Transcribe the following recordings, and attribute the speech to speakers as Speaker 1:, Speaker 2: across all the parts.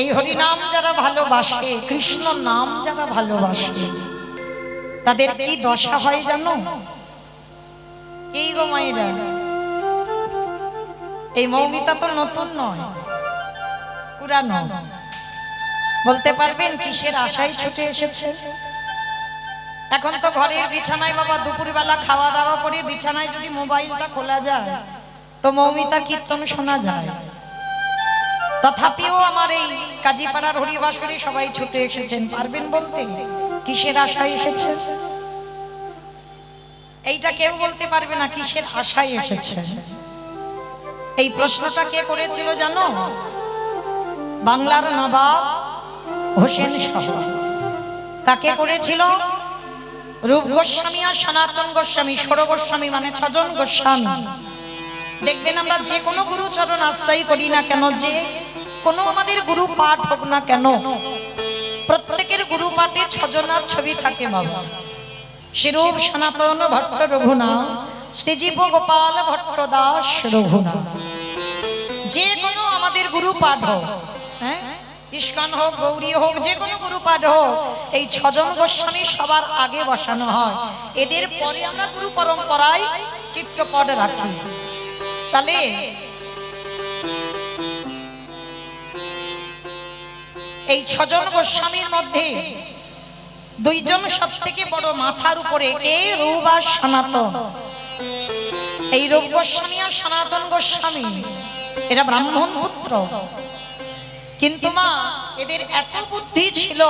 Speaker 1: এই হরি নাম যারা ভালোবাসে, কৃষ্ণ নাম যারা ভালোবাসে, তাদের কি দশা হয় জানো? এই গো মায়েরা, এই মৌমিতা তো নতুন নয়, পুরানো। বলতে পারবেন কিসের আশায় ছুটে এসেছে? এখন তো ঘরের বিছানায় বাবা দুপুরবেলা খাওয়া দাওয়া করে বিছানায় যদি মোবাইলটা খোলা যায় তো মৌমিতার কীর্তন শোনা যায়। তথাপিও আমার এই কাজীপাড়ার হরিবাসরে সবাই ছুটে এসেছেন। পারবেন বলতে কিসের আশায় এসেছে? এইটা কেউ বলতে পারবে না কিসের আশায় এসেছে। এই প্রশ্নটা কে করেছিল জানো? বাংলার নবাব হোসেন শাহ। কাকে করেছিল? রূপ গোস্বামী আর সনাতন গোস্বামী, ষোড় গোস্বামী মানে 6 জন গোস্বামী। দেখবেন আমরা যে কোনো গুরুচরণ আশ্রয় করি না কেন, যে কোনো আমাদের গুরু পাঠ হোক না কেন, প্রত্যেকের গুরু পাঠে 6 জনের ছবি থাকে বাবা। শ্রীরূপ সনাতন ভট্ট রঘুনাথ, শ্রীজীব গোপাল ভট্ট দাস রঘুনাথ। যে কোনো আমাদের গুরু পাঠ হোক, হ্যাঁ, ইস্কন হোক, গৌরী হোক, যে কোনো গুরু পাঠ হোক, এই 6 জন গোস্বামী সবার আগে বসানো হয়। এদের পরে আমরা গুরু পরম্পরায় চিত্রপট রাখি। তাহলে এই 6 জন গোস্বামীর মধ্যে 2 জন সব থেকে বড় মাথার উপরে, কে? রূপ আর সনাতন। এই রূপ গোস্বামী আর সনাতন গোস্বামী এরা ব্রাহ্মণ পুত্র, কিন্তু মা এদের এত বুদ্ধি ছিল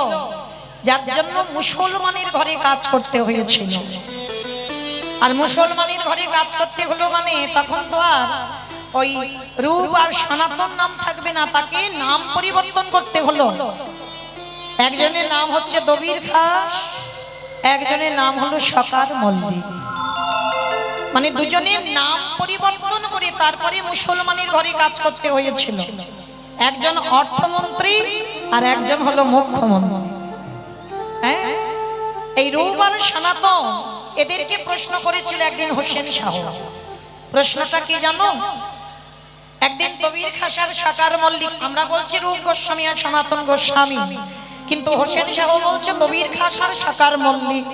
Speaker 1: যার জন্য মুসলমানের ঘরে কাজ করতে হয়েছিল। আর মুসলমানের ঘরে কাজ করতে হলো মানে তখন তো আর ওই রূপ আর সনাতন নাম থাকবে না, তাকে নাম পরিবর্তন করতে হলো। একজনের নাম হচ্ছে দবির খাস, একজনের নাম হলো সকার মল্লিক। মানে দুজনের নাম পরিবর্তন করে তারপরে মুসলমানের ঘরে কাজ করতে হয়েছিল। একজন অর্থমন্ত্রী আর একজন হলো মুখ্যমন্ত্রী। হ্যাঁ, এই রূপ আর সনাতন এদেরকে প্রশ্ন করেছিল একদিন হোসেন শাহ। প্রশ্নটা কি জানো? একদিন কবির খাসার সকার মল্লিক, আমরা বলছি রূপ গোস্বামী আর সনাতন গোস্বামী, কিন্তু হোসেন শাহ বলছে কবির খাসার সকার মল্লিক।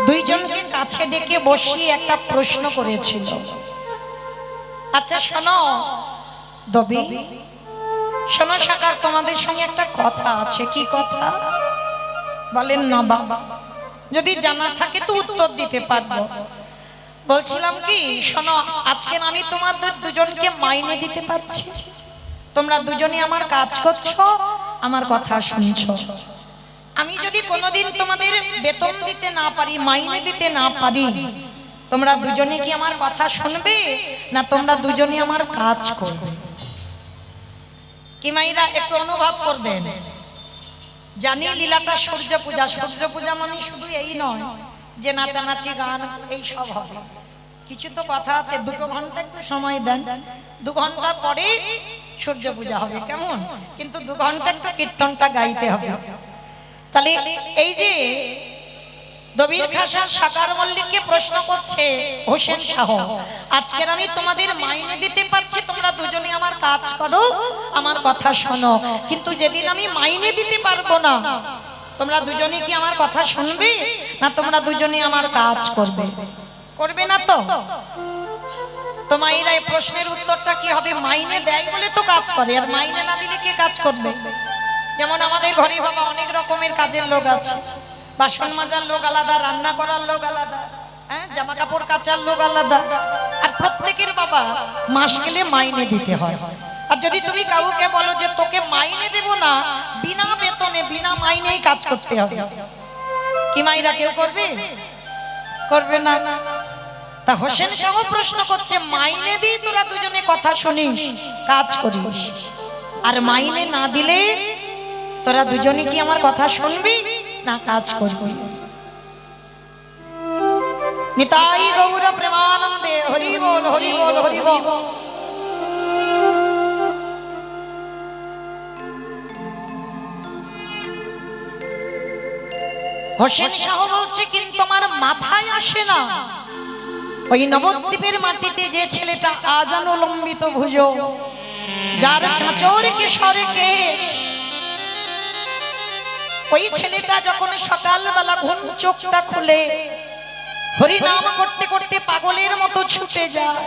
Speaker 1: 2 জনকে কাছে ডেকে বসিয়ে একটা প্রশ্ন করেছিল। আচ্ছা শোনো দবি, শোনো সকার, তোমাদের সঙ্গে একটা কথা আছে। কি কথা? বলেন না বাবা, যদি জানা থাকে তো উত্তর দিতে পারবো। বলছিলাম কি, শোনো, আজকে আমি তোমাদের 2 জনকে মাইনে দিতে পাচ্ছি। তোমরা 2 জনই আমার কাজ করছো, আমার কথা শুনছো। আমি যদি কোনোদিন তোমাদের বেতন দিতে না পারি, মাইনে দিতে না পারি, তোমরা 2 জনই কি আমার কথা শুনবে না তোমরা 2 জনই আমার কাজ করবে? কি মাইরা একটু অনুভব করবেন। জানি লীলাটা সূর্য পূজা, সূর্য পূজা মানে শুধু এই নয় যে নাচানাচি গান এই সব হবে, কিছু তো কথা আছে। 2 ঘন্টা একটু সময় দেন, 2 ঘন্টা পরে সূর্য পূজা হবে, কেমন? কিন্তু 2 ঘন্টা একটু কীর্তনটা গাইতে হবে। তাহলে এই যে দবির খাসার সকার মল্লিককে প্রশ্ন করছে হোসেন শাহ, আজকের আমি তোমাদের মাইনে দিতে পারছি, তোমরা 2 জনই আমার কাজ করো, আমার কথা শোনো, কিন্তু যেদিন আমি মাইনে দিতে পারবো না, তোমরা 2 জনই কি আমার কথা শুনবে না তোমরা 2 জনই আমার কাজ করবে? করবে না তো? তো মায়েরা এই প্রশ্নের উত্তরটা কি হবে? মাইনে দেয় বলে তো কাজ করে, আর মাইনে না দিলে কে কাজ করবে? যেমন আমাদের ঘরে বাবা অনেক রকমের কাজের লোক আছে। বাসন মাজার লোক আলাদা, রান্না করার লোক আলাদা, হ্যাঁ, জামা কাপড় কাচার লোক আলাদা। আর প্রত্যেকের বাবা মাস গেলে মাইনে দিতে হয়। আর যদি তুমি কাউকে বলো যে তোকে মাইনে দেব না, বিনা বেতনে বিনা মাইনেই কাজ করতে হবে, কি মাইরা কেউ করবে? করবে না। তা হোসেন শাহ প্রশ্ন করছে, মাইনে দিয়ে তোরা 2 জনে কথা শুনিস, কাজ করিস, আর মাইনে না দিলে তোরা 2 জনই কি আমার কথা শুনবি না কাজ করবি? নিতাই গৌর প্রেমানন্দে, হরি বল হরি বল হরি বল। হোসেন শাহ বলছে, কিন্তু আমার মাথায় আসে না ওই নবদ্বীপের মাটিতে যে ছেলেটা আজানুলম্বিত ভুজ, যার চাঁচর কিশোরকে ওই ছেলেটা যখন সকালবেলা ঘুম চোখটা খুলে হরি নাম করতে করতে পাগলের মতো ছুটে যায়,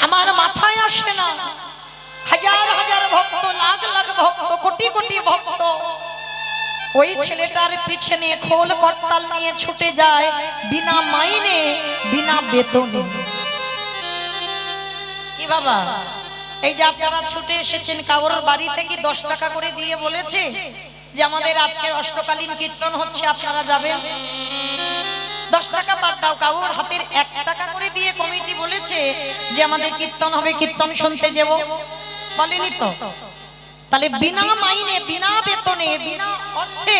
Speaker 1: আমার মাথায় আসে না হাজার হাজার ভক্ত, লাখ লাখ ভক্ত, কোটি কোটি ভক্ত ওই ছেলেটার পিছনে খোল করতাল নিয়ে ছুটে যায় বিনা মাইনে, বিনা বেতনে। কি বাবা, এই যে আপনারা ছুটে এসেছেন, কারোর বাড়ি থেকে 10 টাকা করে দিয়ে বলেছে যে আমাদের আজকের অষ্টকালীন কীর্তন হচ্ছে, আপনারা যাবেন? 10 টাকা বাদ দাও, কারোর হাতের 1 টাকা করে দিয়ে কমিটি বলেছে যে আমাদের কীর্তন হবে, কীর্তন শুনতে যাব? বলেনি তো? তাহলে বিনা মাইনে, বিনা বেতনে, বিনা অর্থে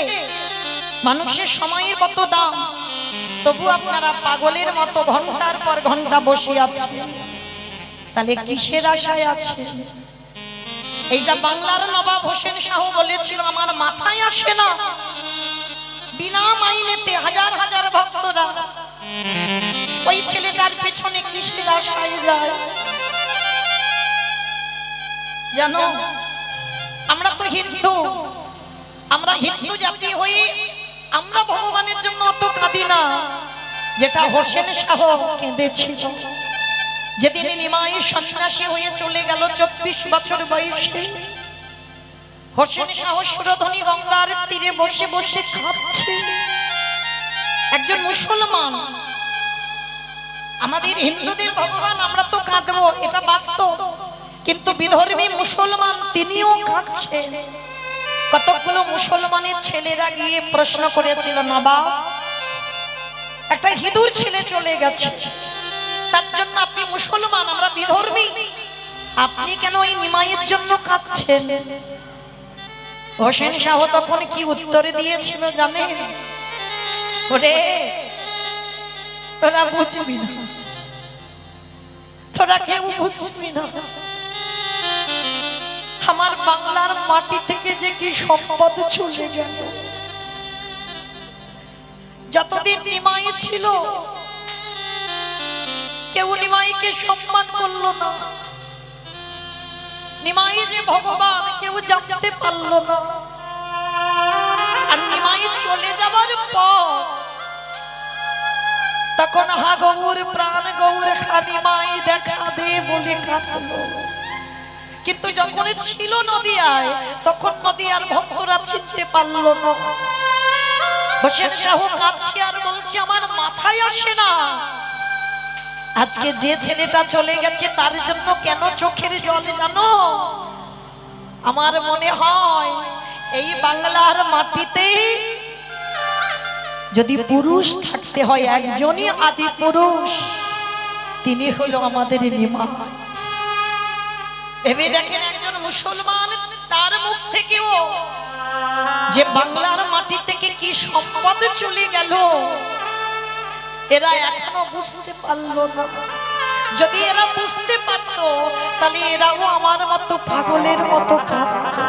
Speaker 1: মানুষের সময়ের কত দাম, তবু আপনারা পাগলের মতো ঘন্টার পর ঘন্টা বসে আছেন। তাহলে কিসের আশায় আছে? এইটা বাংলার নবাব হোসেন শাহ বলেছিল, আমার মাথায় আসে না বিনা মাইনেতে হাজার হাজার ভক্তরা ওই ছেলেটার পেছনে কিসের আশায় যায়। জানো, আমরা তো হিন্দু, আমরা হিন্দু জাতি হয়ে আমরা ভগবানের জন্য অত কাঁদি না যেটা হোসেন শাহ কেঁদেছিল যেদিন নিমাই সন্ন্যাসী হয়ে চলে গেল 24 বছর বয়সে। হোসেন শাহ সুরধনী গঙ্গার তীরে বসে বসে কাঁদছে। একজন মুসলমান, আমাদের হিন্দুদের ভগবান, আমরা তো কাঁদবো, এটা বাস্তব, কিন্তু বিধর্মী মুসলমান তিনিও কাঁদছেন। কতগুলো মুসলমানের ছেলেরা গিয়ে প্রশ্ন করেছিল, নবাব একটা হিঁদুর ছেলে চলে গেছে, তার জন্য আপনি মুসলমান, আমরা বিধর্মী, আপনি কেন ওই নিমাইয়ের জন্য কাঁদছেন? হোসেন শাহ তখন কি উত্তরে দিয়েছিল জানেন? ওরে তোরা বুঝবি না, তোরা কেউ বুঝবি না, আমার বাংলার মাটি থেকে যে কি সম্পদ চলে গেল। যতদিন নিমাই ছিল কেউ নিমাইকে সম্মান করলো না, নিমাই যে ভগবান কেউ জানতে পারলো না। আর নিমাই চলে যাবার পর তখন হা গৌর প্রাণ গৌর নিমাই দেখা দে বলে কাঁদলো। কিন্তু যখন ছিল নদিয়ায় তখন নদিয়ার ভক্তরা চিনতে পারলো না। হোসেন শাহ কাঁদছে আর বলছে, আমার মাথায় আসে না আজকে যে ছেলেটা চলে গেছে তার জন্য কেন চোখের জল। জানো, আমার মনে হয় এই বাংলার মাটিতে যদি পুরুষ থাকতে হয় একজনই আদি পুরুষ, তিনি হলো আমাদের নিমাই। ভেবে দেখেন, একজন মুসলমান, তার মুখ থেকেও যে বাংলার মাটি থেকে কি সম্পদ চলে গেল, এরা এখনো বুঝতে পারলো না। যদি এরা বুঝতে পারতো তাহলে এরাও আমার মতো পাগলের মতো কাঁদতো।